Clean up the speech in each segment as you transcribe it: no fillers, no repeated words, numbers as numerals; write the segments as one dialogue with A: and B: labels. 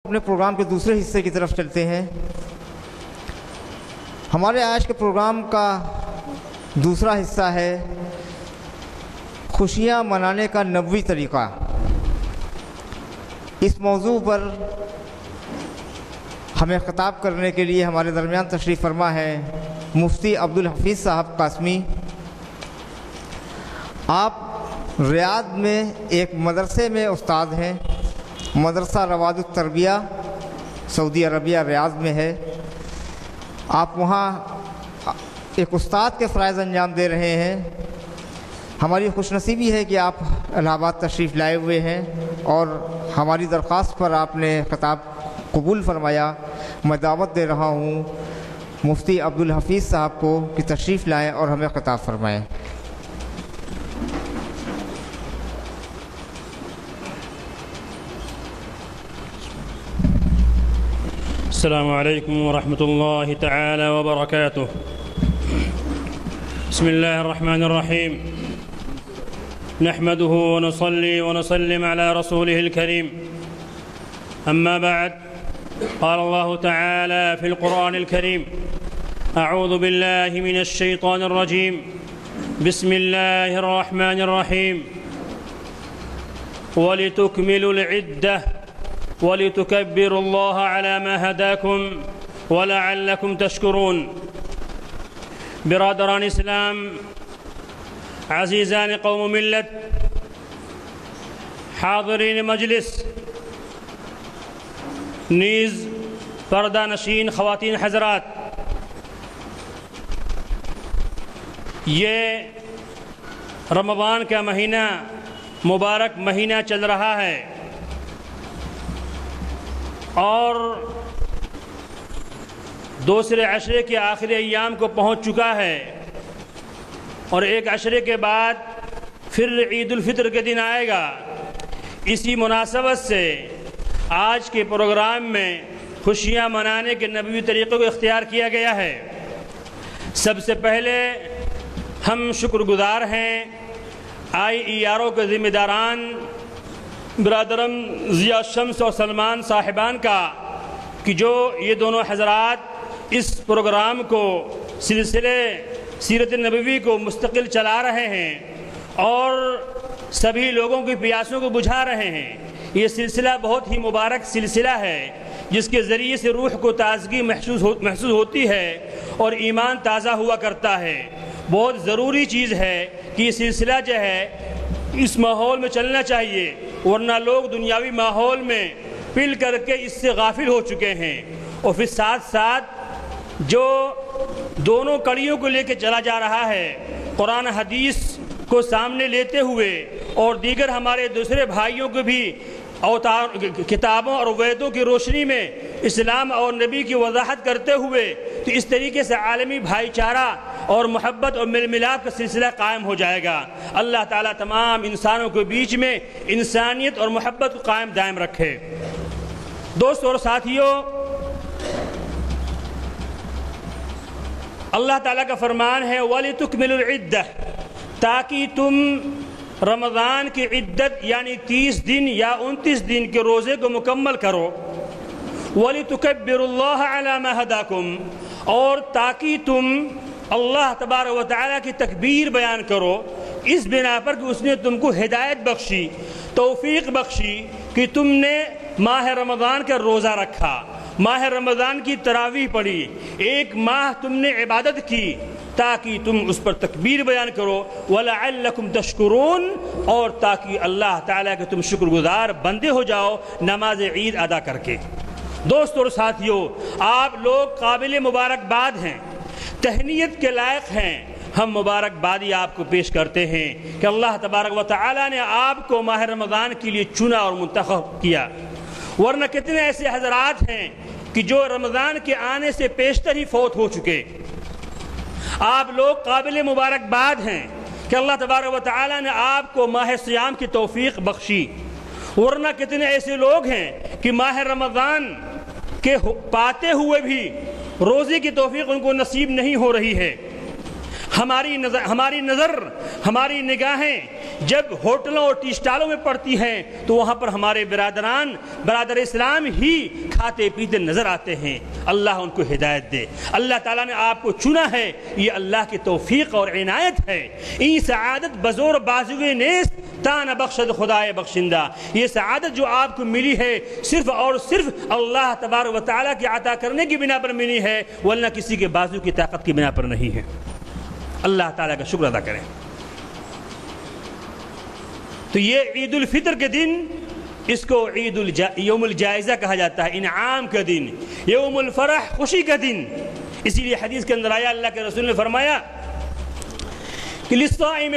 A: اپنے پروگرام کے دوسرے حصے کی طرف چلتے ہیں۔ ہمارے آج کے پروگرام کا دوسرا حصہ ہے خوشیاں منانے کا نبوی طریقہ۔ اس موضوع پر ہمیں خطاب کرنے کے لیے ہمارے درمیان تشریف فرما ہے مفتی عبدالحفیظ صاحب قاسمی۔ آپ ریاض میں ایک مدرسے میں استاد ہیں، مدرسہ رواد التربیہ سعودی عربیہ ریاض میں ہے۔ آپ وہاں ایک استاد کے فرائض انجام دے رہے ہیں۔ ہماری خوش نصیبی ہے کہ آپ الہ آباد تشریف لائے ہوئے ہیں اور ہماری درخواست پر آپ نے خطاب قبول فرمایا۔ میں دعوت دے رہا ہوں مفتی عبدالحفیظ صاحب کو کہ تشریف لائیں اور ہمیں خطاب فرمائیں۔
B: السلام علیکم ورحمۃ اللہ تعالی وبرکاتہ۔ بسم اللہ الرحمن الرحیم، نحمده ونصلي ونسلم على رسوله الكريم، أما بعد، قال الله تعالى في القرآن الكريم: أعوذ بالله من الشيطان الرجيم، بسم الله الرحمن الرحيم، ولتكملوا العدة ولتكبروا الله على ما هداكم ولعلكم تشكرون۔ برادران اسلام، عزیزان قوم و ملت، حاضرین مجلس، نیز پردہ نشین خواتین حضرات، یہ رمضان کا مہینہ مبارک مہینہ چل رہا ہے اور دوسرے عشرے کے آخری ایام کو پہنچ چکا ہے، اور ایک عشرے کے بعد پھر عید الفطر کے دن آئے گا۔ اسی مناسبت سے آج کے پروگرام میں خوشیاں منانے کے نبوی طریقے کو اختیار کیا گیا ہے۔ سب سے پہلے ہم شکر گزار ہیں IERO کے ذمہ داران برادرم ضیاء شمس اور سلمان صاحبان کا کہ جو یہ دونوں حضرات اس پروگرام کو سلسلے سیرت نبوی کو مستقل چلا رہے ہیں اور سبھی لوگوں کی پیاسوں کو بجھا رہے ہیں۔ یہ سلسلہ بہت ہی مبارک سلسلہ ہے جس کے ذریعے سے روح کو تازگی محسوس ہوتی ہے اور ایمان تازہ ہوا کرتا ہے۔ بہت ضروری چیز ہے کہ یہ سلسلہ جو ہے اس ماحول میں چلنا چاہیے، ورنہ لوگ دنیاوی ماحول میں پل کر کے اس سے غافل ہو چکے ہیں۔ اور پھر ساتھ ساتھ جو دونوں کڑیوں کو لے کے چلا جا رہا ہے، قرآن حدیث کو سامنے لیتے ہوئے اور دیگر ہمارے دوسرے بھائیوں کو بھی کتابوں اور ویدوں کی روشنی میں اسلام اور نبی کی وضاحت کرتے ہوئے، تو اس طریقے سے عالمی بھائی چارہ اور محبت اور میل ملاپ کا سلسلہ قائم ہو جائے گا۔ اللہ تعالیٰ تمام انسانوں کے بیچ میں انسانیت اور محبت کو قائم دائم رکھے۔ دوستوں اور ساتھیوں، اللہ تعالیٰ کا فرمان ہے وَلِتُكْمِلُوا الْعِدَّةَ، تاکہ تم رمضان کی عدت یعنی 30 دن یا 29 دن کے روزے کو مکمل کرو۔ وَلِتُكَبِّرُوا اللَّهَ عَلَى مَا هَدَاكُمْ، اور تاکہ تم اللہ تبارک و تعالیٰ کی تکبیر بیان کرو اس بنا پر کہ اس نے تم کو ہدایت بخشی، توفیق بخشی کہ تم نے ماہ رمضان کا روزہ رکھا، ماہ رمضان کی تراویح پڑھی، ایک ماہ تم نے عبادت کی تاکہ تم اس پر تکبیر بیان کرو وَلَعَلَّكُمْ تَشْكُرُونَ، اور تاکہ اللہ تعالیٰ کے تم شکر گزار بندے ہو جاؤ نماز عید ادا کر کے۔ دوستوں اور ساتھیوں، آپ لوگ قابل مبارکباد ہیں، تہنیت کے لائق ہیں۔ ہم مبارکبادی آپ کو پیش کرتے ہیں کہ اللہ تبارک و تعالیٰ نے آپ کو ماہ رمضان کے لیے چنا اور منتخب کیا، ورنہ کتنے ایسے حضرات ہیں کہ جو رمضان کے آنے سے پیشتر ہی فوت ہو چکے۔ آپ لوگ قابل مبارکباد ہیں کہ اللہ تبارک و تعالیٰ نے آپ کو ماہ صیام کی توفیق بخشی، ورنہ کتنے ایسے لوگ ہیں کہ ماہ رمضان کے پاتے ہوئے بھی روزے کی توفیق ان کو نصیب نہیں ہو رہی ہے۔ ہماری نظر ہماری نگاہیں جب ہوٹلوں اور ٹی اسٹالوں میں پڑتی ہیں تو وہاں پر ہمارے برادر اسلام ہی کھاتے پیتے نظر آتے ہیں۔ اللہ ان کو ہدایت دے۔ اللہ تعالیٰ نے آپ کو چنا ہے، یہ اللہ کی توفیق اور عنایت ہے۔ ای سعادت بزور بازوئے نیست تا نہ بخشد خدائے بخشندہ، یہ سعادت جو آپ کو ملی ہے صرف اور صرف اللہ تبارک و تعالیٰ کی عطا کرنے کی بنا پر ملی ہے، ورنہ کسی کے بازو کی طاقت کی بنا پر نہیں ہے۔ اللہ تعالیٰ کا شکر ادا کریں۔ تو یہ عید الفطر کے دن اس کو یوم الجائزہ کہا جاتا ہے، انعام کا دن، یوم الفرح، خوشی کا دن۔ اسی لیے حدیث کے اندر آیا، اللہ کے رسول نے فرمایا کہ للصائم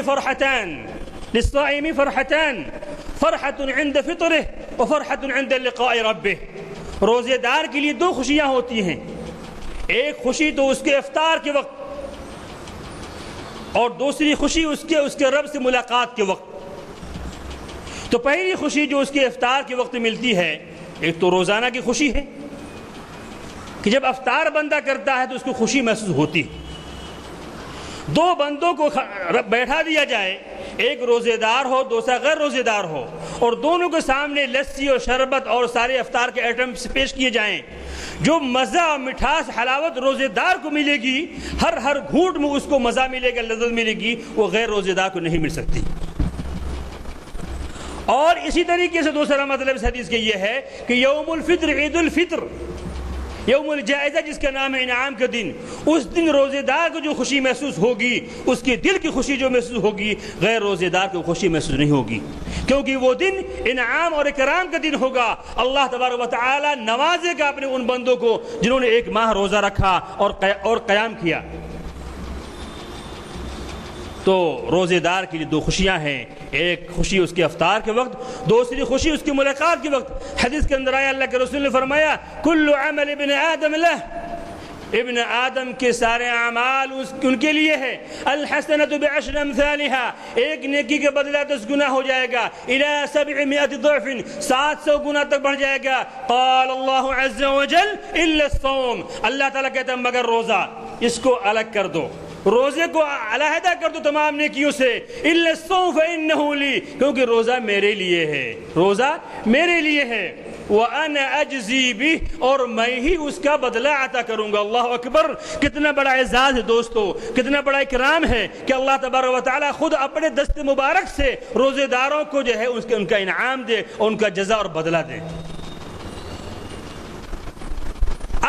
B: فرحتان فرحت عند فطرہ وفرحت عند لقاء ربہ۔ روزے دار کے لیے دو خوشیاں ہوتی ہیں، ایک خوشی تو اس کے افطار کے وقت اور دوسری خوشی اس کے رب سے ملاقات کے وقت۔ تو پہلی خوشی جو اس کے افطار کے وقت ملتی ہے، ایک تو روزانہ کی خوشی ہے کہ جب افطار بندہ کرتا ہے تو اس کو خوشی محسوس ہوتی ہے۔ دو بندوں کو بیٹھا دیا جائے، ایک روزے دار ہو دوسرا غیر روزے دار ہو، اور دونوں کے سامنے لسی اور شربت اور سارے افطار کے آئٹمس پیش کیے جائیں، جو مزہ اور مٹھاس حلاوت روزے دار کو ملے گی، ہر گھونٹ میں اس کو مزہ ملے گا، لذت ملے گی، وہ غیر روزے دار کو نہیں مل سکتی۔ اور اسی طریقے سے دوسرا مطلب اس حدیث کے یہ ہے کہ یوم الفطر، عید الفطر، یوم الجائزہ جس کا نام ہے انعام کا دن، اس دن روزے دار کو جو خوشی محسوس ہوگی، اس کے دل کی خوشی جو محسوس ہوگی، غیر روزے دار کو خوشی محسوس نہیں ہوگی، کیونکہ وہ دن انعام اور اکرام کا دن ہوگا۔ اللہ تبارک و تعالی نوازے گا اپنے ان بندوں کو جنہوں نے ایک ماہ روزہ رکھا اور قیام کیا۔ تو روزے دار کے لیے دو خوشیاں ہیں، ایک خوشی اس کے افطار کے وقت، دوسری خوشی اس کی ملاقات کے وقت۔ حدیث کے اندر آیا، اللہ کے رسول نے فرمایا کل عمل ابن آدم لہ، ابن آدم کے سارے اعمال ان کے لیے ہے، الحسنۃ بعشر امثالها، ایک نیکی کے بدلہ 10 گنا ہو جائے گا، الی 700 ضعف، 700 گنا تک بڑھ جائے گا۔ قال اللہ عز وجل الا الصوم، اللہ تعالیٰ کہتا ہے مگر روزہ، اس کو الگ کر دو، روزے کو علیحدہ کر دو تمام نیکیوں سے، الا الصوم فانہ لی، کیونکہ روزہ میرے لیے ہے، روزہ میرے لیے ہے، وَأَنَا أَجْزِي بِهِ، اور میں ہی اس کا بدلہ عطا کروں گا۔ اللہ اکبر، کتنا بڑا اعزاز ہے دوستو، کتنا بڑا اکرام ہے کہ اللہ تبارک و تعالی خود اپنے دست مبارک سے روزے داروں کو جو ہے ان کا انعام دے اور ان کا جزا اور بدلہ دے۔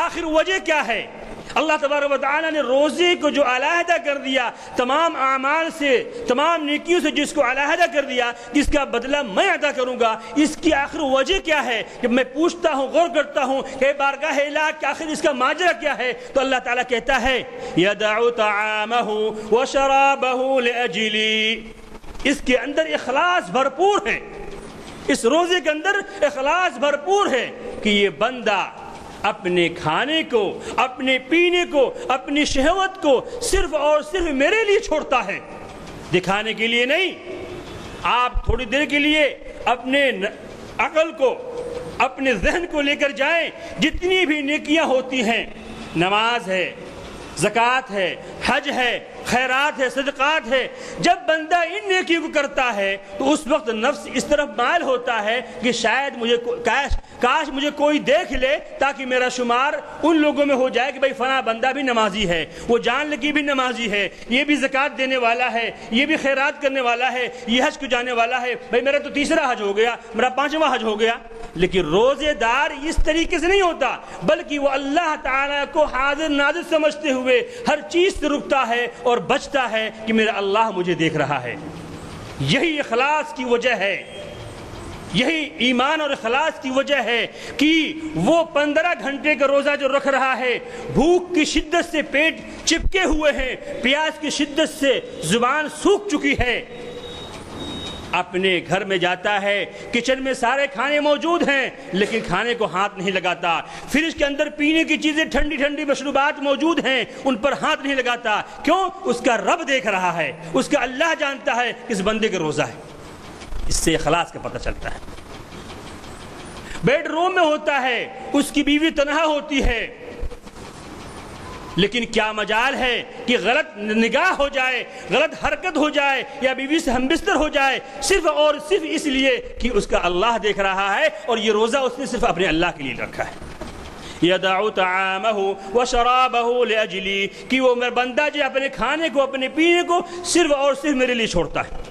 B: آخر وجہ کیا ہے؟ اللہ تبارک و تعالی نے روزے کو جو علیحدہ کر دیا، تمام اعمال سے، تمام نیکیوں سے جس کو علیحدہ کر دیا، جس کا بدلہ میں ادا کروں گا، اس کی آخر وجہ کیا ہے؟ جب میں پوچھتا ہوں، غور کرتا ہوں کہ بارگاہ الہ کہ آخر اس کا ماجرا کیا ہے، تو اللہ تعالیٰ کہتا ہے یدع طعامہ وشرابہ لأجلی، اس کے اندر اخلاص بھرپور ہے، اس روزے کے اندر اخلاص بھرپور ہے کہ یہ بندہ اپنے کھانے کو، اپنے پینے کو، اپنی شہوت کو صرف اور صرف میرے لیے چھوڑتا ہے، دکھانے کے لیے نہیں۔ آپ تھوڑی دیر کے لیے اپنے عقل کو، اپنے ذہن کو لے کر جائیں، جتنی بھی نیکیاں ہوتی ہیں، نماز ہے، زکوٰۃ ہے، حج ہے، خیرات ہے، صدقات ہے، جب بندہ ان نیکیوں کو کرتا ہے تو اس وقت نفس اس طرف مائل ہوتا ہے کہ شاید کاش مجھے کوئی دیکھ لے تاکہ میرا شمار ان لوگوں میں ہو جائے کہ بھئی فلاں بندہ بھی نمازی ہے، وہ جان لگی بھی نمازی ہے، یہ بھی زکوٰۃ دینے والا ہے، یہ بھی خیرات کرنے والا ہے، یہ حج کو جانے والا ہے، بھئی میرا تو 3را حج ہو گیا، میرا 5واں حج ہو گیا۔ لیکن روزے دار اس طریقے سے نہیں ہوتا، بلکہ وہ اللہ تعالیٰ کو حاضر ناظر سمجھتے ہوئے ہر چیز سے رکتا ہے اور بچتا ہے کہ میرا اللہ مجھے دیکھ رہا ہے۔ یہی اخلاص کی وجہ ہے، یہی ایمان اور اخلاص کی وجہ ہے کہ وہ 15 گھنٹے کا روزہ جو رکھ رہا ہے، بھوک کی شدت سے پیٹ چپکے ہوئے ہیں، پیاس کی شدت سے زبان سوکھ چکی ہے، اپنے گھر میں جاتا ہے، کچن میں سارے کھانے موجود ہیں لیکن کھانے کو ہاتھ نہیں لگاتا، فریج کے اندر پینے کی چیزیں ٹھنڈی ٹھنڈی مشروبات موجود ہیں، ان پر ہاتھ نہیں لگاتا، کیوں؟ اس کا رب دیکھ رہا ہے، اس کا اللہ جانتا ہے کہ اس بندے کا روزہ ہے۔ اس سے اخلاص کا پتہ چلتا ہے۔ بیڈ روم میں ہوتا ہے، اس کی بیوی تنہا ہوتی ہے، لیکن کیا مجال ہے کہ غلط نگاہ ہو جائے، غلط حرکت ہو جائے، یا بیوی سے ہم بستر ہو جائے، صرف اور صرف اس لیے کہ اس کا اللہ دیکھ رہا ہے اور یہ روزہ اس نے صرف اپنے اللہ کے لیے رکھا ہے۔ یدع طعامہ وشرابہ لاجلی، کہ وہ میرا بندہ جو اپنے کھانے کو اپنے پینے کو صرف اور صرف میرے لیے چھوڑتا ہے۔